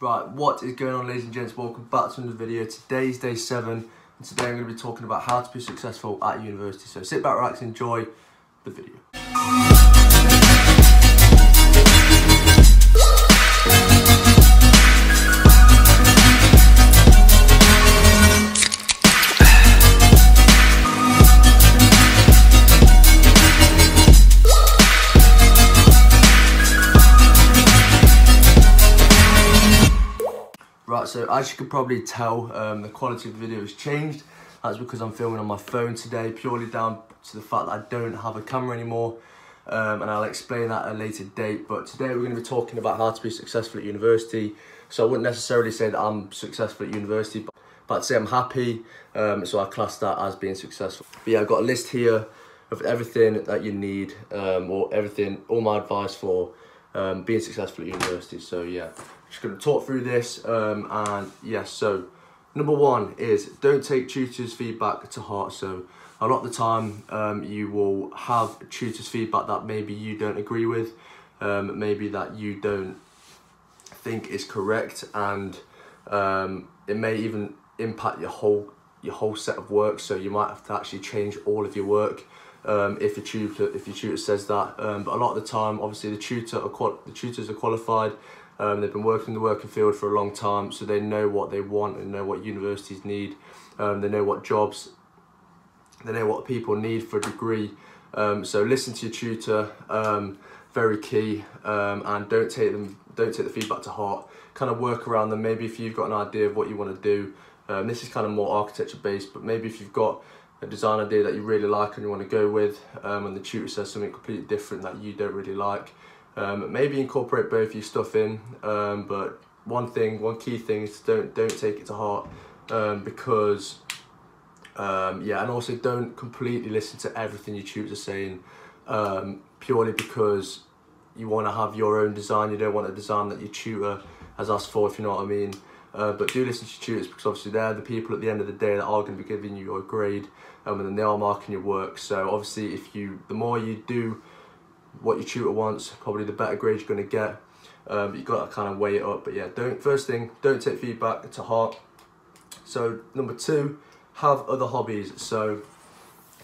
Right, what is going on, ladies and gents? Welcome back to another video. Today's day 7, and today I'm going to be talking about how to be successful at university. So sit back, relax, and enjoy the video. Right, so as you can probably tell, the quality of the video has changed. That's because I'm filming on my phone today, purely down to the fact that I don't have a camera anymore, and I'll explain that at a later date. But today we're going to be talking about how to be successful at university. So I wouldn't necessarily say that I'm successful at university, but I'd say I'm happy, so I class that as being successful. But yeah, I've got a list here of everything that you need, all my advice for being successful at university. So yeah, just going to talk through this, and yes, so number 1 is don't take tutors' feedback to heart. So a lot of the time you will have tutors' feedback that maybe you don't agree with, maybe that you don't think is correct, and it may even impact your whole set of work. So you might have to actually change all of your work if your tutor says that. But a lot of the time, obviously, the tutors are qualified. They've been working in the working field for a long time, so they know what they want and know what universities need. They know what jobs, they know what people need for a degree. So listen to your tutor, very key, and don't take the feedback to heart. Kind of work around them. Maybe if you've got an idea of what you want to do, this is kind of more architecture based, but maybe if you've got a design idea that you really like and you want to go with, and the tutor says something completely different that you don't really like, maybe incorporate both your stuff in, but one key thing is don't take it to heart, because yeah, and also don't completely listen to everything your tutors are saying, purely because you want to have your own design. You don't want a design that your tutor has asked for, if you know what I mean. But do listen to your tutors, because obviously they're the people at the end of the day that are going to be giving you your grade, and then they are marking your work. So obviously the more you do what your tutor wants, probably the better grade you're going to get. But you've got to kind of weigh it up. But yeah, first thing, don't take feedback to heart. So number 2, have other hobbies. So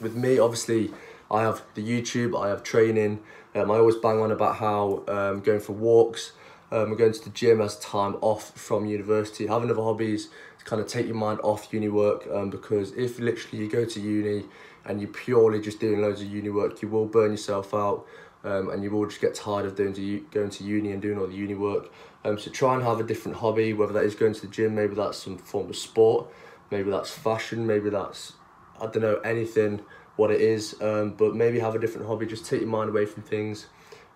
with me, obviously, I have the YouTube, I have training. I always bang on about how going for walks, going to the gym as time off from university. Having other hobbies to kind of take your mind off uni work, because if literally you go to uni and you're purely just doing loads of uni work, you will burn yourself out. And you will just get tired of going to uni and doing all the uni work. So try and have a different hobby, whether that is going to the gym, maybe that's some form of sport, maybe that's fashion, maybe that's, I don't know, anything, what it is. But maybe have a different hobby, just take your mind away from things.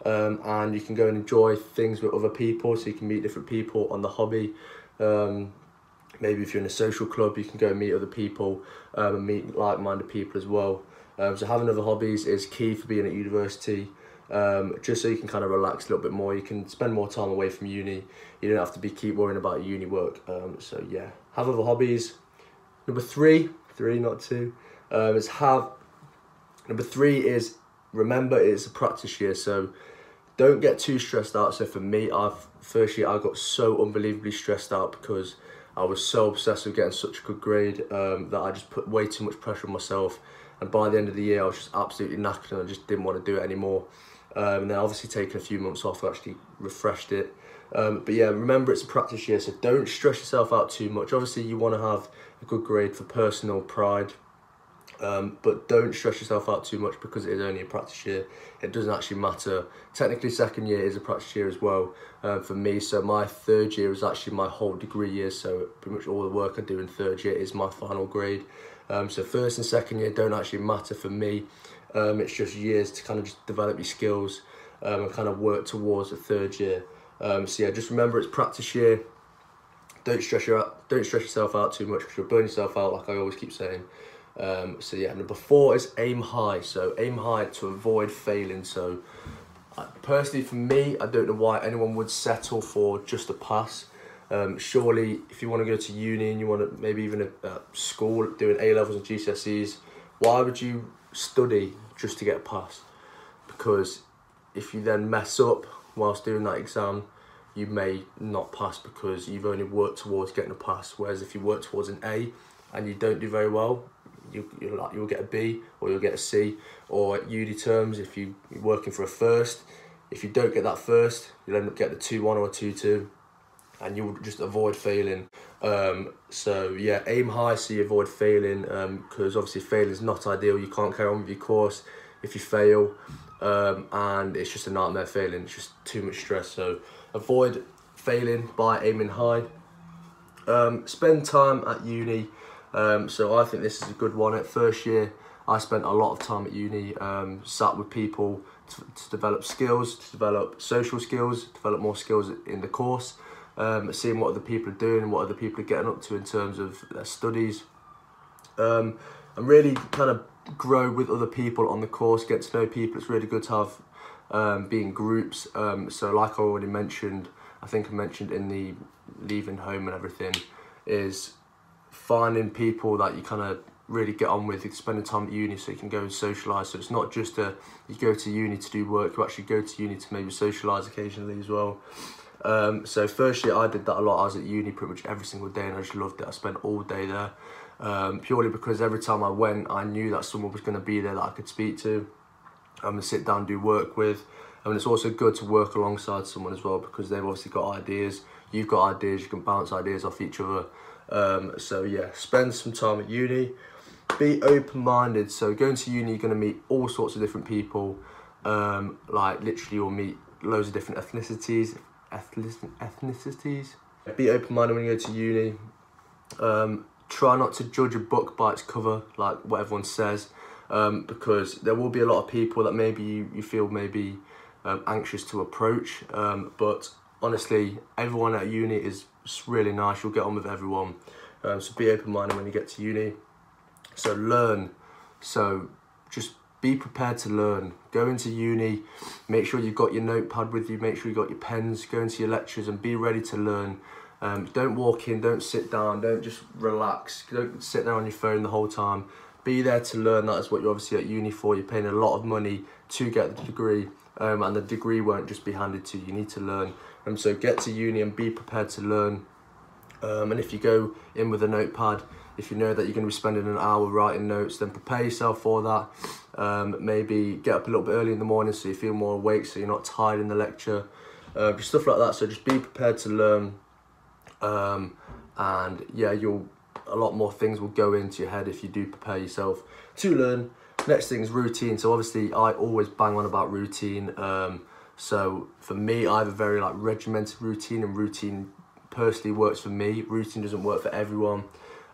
And you can go and enjoy things with other people, so you can meet different people on the hobby. Maybe if you're in a social club, you can go and meet other people, and meet like-minded people as well. So having other hobbies is key for being at university. Just so you can kind of relax a little bit more. You can spend more time away from uni. You don't have to keep worrying about uni work. So yeah, have other hobbies. Number 3, not 2, number 3 is remember it's a practice year. So don't get too stressed out. So for me, first year I got so unbelievably stressed out because I was so obsessed with getting such a good grade, that I just put way too much pressure on myself. And by the end of the year, I was just absolutely knackered and I just didn't want to do it anymore. And then obviously taking a few months off, I actually refreshed it. But yeah, remember it's a practice year, so don't stress yourself out too much. Obviously you want to have a good grade for personal pride, but don't stress yourself out too much because it is only a practice year. It doesn't actually matter. Technically second year is a practice year as well, for me. So my 3rd year is actually my whole degree year, so pretty much all the work I do in 3rd year is my final grade. So 1st and 2nd year don't actually matter for me. It's just years to kind of just develop your skills, and kind of work towards the 3rd year. So yeah, just remember it's practice year. Don't stress yourself out too much because you'll burn yourself out, like I always keep saying. So yeah, number 4 is aim high. So aim high to avoid failing. So personally for me, I don't know why anyone would settle for just a pass. Surely if you want to go to uni and you want to maybe even a school doing A-levels and GCSEs, why would you study just to get a pass? Because if you then mess up whilst doing that exam, you may not pass because you've only worked towards getting a pass. Whereas if you work towards an A and you don't do very well, you'll get a B or you'll get a C. Or at uni terms, if you're working for a first, if you don't get that first, you'll end up getting a 2-1 or a 2-2, and you'll just avoid failing. So yeah, aim high so you avoid failing, because obviously failing is not ideal. You can't carry on with your course if you fail, and it's just a nightmare failing. It's just too much stress. So avoid failing by aiming high. Spend time at uni. So I think this is a good one. At first year, I spent a lot of time at uni, sat with people to develop skills, to develop social skills, develop more skills in the course, seeing what other people are doing, what other people are getting up to in terms of their studies, and really kind of grow with other people on the course, get to know people. It's really good to have be in groups. So like I already mentioned, I think I mentioned in the leaving home and everything, is finding people that you kind of really get on with, spending time at uni so you can go and socialise. So it's not just you go to uni to do work, you actually go to uni to maybe socialise occasionally as well. So first year I did that a lot. I was at uni pretty much every single day and I just loved it. I spent all day there, purely because every time I went I knew that someone was going to be there that I could speak to and sit down and do work with. And it's also good to work alongside someone as well, because they've obviously got ideas, you've got ideas, you can bounce ideas off each other. So yeah, spend some time at uni. Be open-minded. So going to uni, you're going to meet all sorts of different people. Like literally you'll meet loads of different ethnicities. Be open-minded when you go to uni. Try not to judge a book by its cover, like what everyone says, because there will be a lot of people that maybe you feel maybe anxious to approach. But honestly, everyone at uni is really nice. You'll get on with everyone. So be open-minded when you get to uni. So learn. So just be prepared to learn. Go into uni, make sure you've got your notepad with you, make sure you've got your pens, go into your lectures and be ready to learn. Don't walk in, don't sit down, don't just relax, don't sit there on your phone the whole time. Be there to learn. That is what you're obviously at uni for. You're paying a lot of money to get the degree, and the degree won't just be handed to you. You need to learn. So get to uni and be prepared to learn. And if you go in with a notepad, if you know that you're going to be spending an hour writing notes, then prepare yourself for that. Maybe get up a little bit early in the morning so you feel more awake, so you're not tired in the lecture. Just stuff like that. So just be prepared to learn. And yeah, a lot more things will go into your head if you do prepare yourself to learn. Next thing is routine. So obviously I always bang on about routine. So for me, I have a very regimented routine, and routine personally works for me. Routine doesn't work for everyone.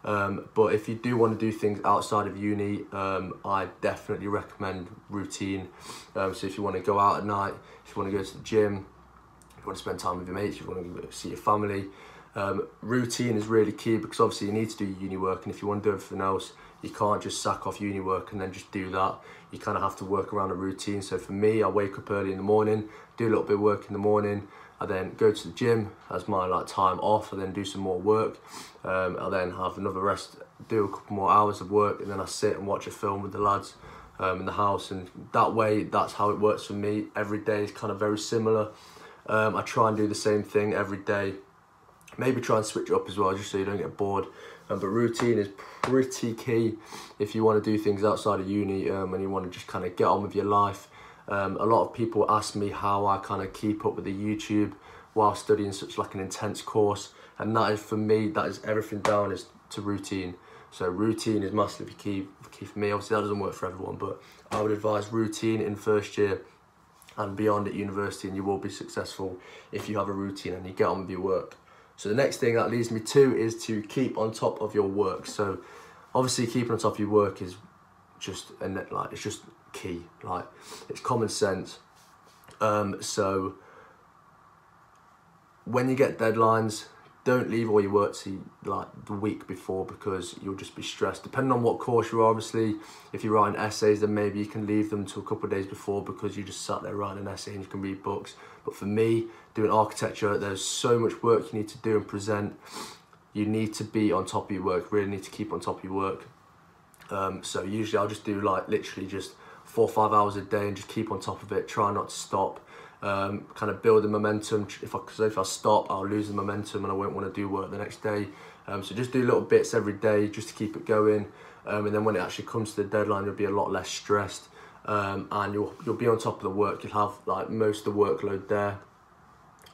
But if you do want to do things outside of uni, I definitely recommend routine. So if you want to go out at night, if you want to go to the gym, if you want to spend time with your mates, if you want to see your family, routine is really key, because obviously you need to do your uni work, and if you want to do everything else, you can't just sack off uni work and then just do that. You kind of have to work around a routine. So for me, I wake up early in the morning, do a little bit of work in the morning, I then go to the gym as my time off, I then do some more work, I'll then have another rest, do a couple more hours of work, and then I sit and watch a film with the lads in the house. And that way, that's how it works for me. Every day is kind of very similar. I try and do the same thing every day, maybe try and switch it up as well, just so you don't get bored. But routine is pretty key if you want to do things outside of uni, and you want to just kind of get on with your life. A lot of people ask me how I kind of keep up with the YouTube while studying such an intense course, and that is, for me, that is everything down is to routine. So routine is massively key for me. Obviously that doesn't work for everyone, but I would advise routine in first year and beyond at university, and you will be successful if you have a routine and you get on with your work. So the next thing that leads me to is to keep on top of your work. So obviously keeping on top of your work is just it's just key. It's common sense. So when you get deadlines, don't leave all your work to the week before, because you'll just be stressed. Depending on what course you're, obviously, if you're writing essays, then maybe you can leave them to a couple of days before, because you just sat there writing an essay and you can read books. But for me, doing architecture, there's so much work you need to do and present. You need to be on top of your work, really need to keep on top of your work. So usually I'll just do literally just 4 or 5 hours a day and just keep on top of it, try not to stop. kind of build the momentum. Because if I stop, I'll lose the momentum and I won't want to do work the next day. So just do little bits every day just to keep it going. And then when it actually comes to the deadline, you'll be a lot less stressed. And you'll be on top of the work. You'll have like most of the workload there.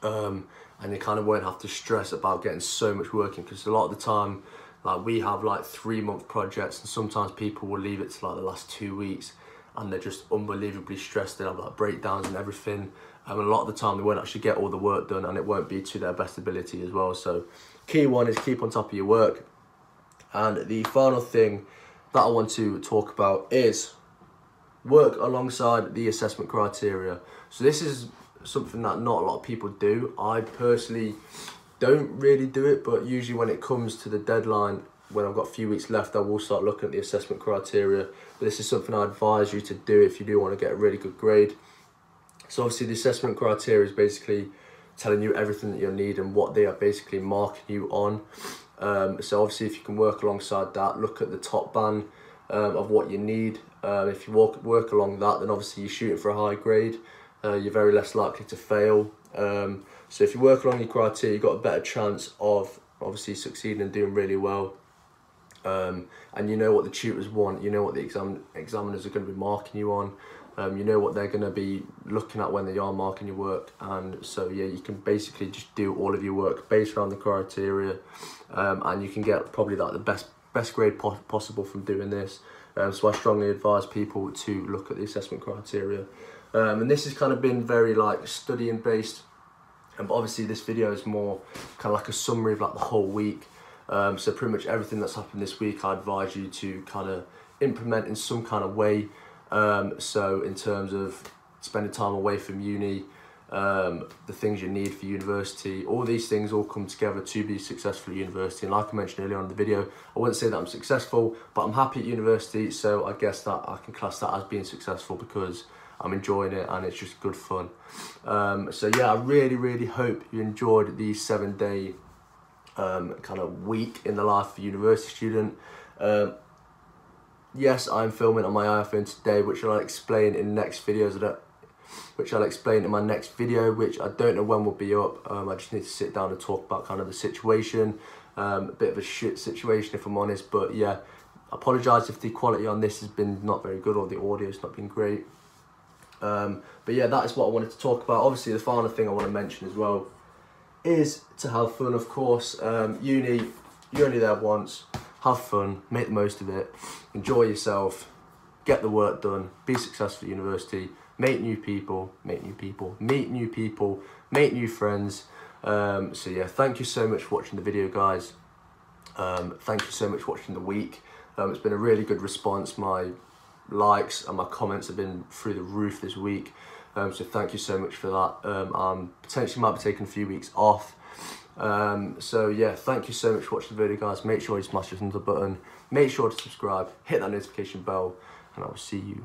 And you kind of won't have to stress about getting so much work in, because a lot of the time, like we have like 3-month projects, and sometimes people will leave it to like the last 2 weeks and they're just unbelievably stressed. They have like breakdowns and everything. And a lot of the time they won't actually get all the work done, and it won't be to their best ability as well. So key one is keep on top of your work. And the final thing that I want to talk about is work alongside the assessment criteria. So this is something that not a lot of people do. I personally don't really do it, but usually when it comes to the deadline, when I've got a few weeks left, I will start looking at the assessment criteria. But this is something I advise you to do if you do want to get a really good grade. So obviously the assessment criteria is basically telling you everything that you'll need and what they are basically marking you on. So obviously if you can work alongside that, look at the top band of what you need. If you work along that, then obviously you're shooting for a high grade. You're very less likely to fail. So if you work along your criteria, you've got a better chance of obviously succeeding and doing really well. And you know what the tutors want, you know what the examiners are going to be marking you on, you know what they're going to be looking at when they are marking your work. And so yeah, you can basically just do all of your work based around the criteria, and you can get probably like the best grade possible from doing this. So I strongly advise people to look at the assessment criteria. And this has kind of been very like studying based, but obviously this video is more kind of like a summary of like the whole week. So pretty much everything that's happened this week, I advise you to kind of implement in some kind of way. So in terms of spending time away from uni, the things you need for university, all these things all come together to be successful at university. And like I mentioned earlier on in the video, I wouldn't say that I'm successful, but I'm happy at university. So I guess that I can class that as being successful because I'm enjoying it and it's just good fun. So yeah, I really hope you enjoyed the 7-day kind of week in the life of a university student. Yes, I'm filming on my iPhone today, which I'll explain in next videos. Which I'll explain in my next video, which I don't know when will be up. I just need to sit down and talk about kind of the situation. A bit of a shit situation if I'm honest, but yeah, I apologise if the quality on this has been not very good or the audio's not been great. But yeah, that is what I wanted to talk about. Obviously the final thing I want to mention as well is to have fun, of course. Uni, you're only there once. Have fun, make the most of it, enjoy yourself, get the work done, be successful at university, meet new people, meet new friends. So yeah, thank you so much for watching the video, guys. Thank you so much for watching the week. It's been a really good response. My likes and my comments have been through the roof this week. So thank you so much for that. Potentially might be taking a few weeks off. So yeah, thank you so much for watching the video, guys. Make sure you smash the thumbs up button, make sure to subscribe, hit that notification bell, and I will see you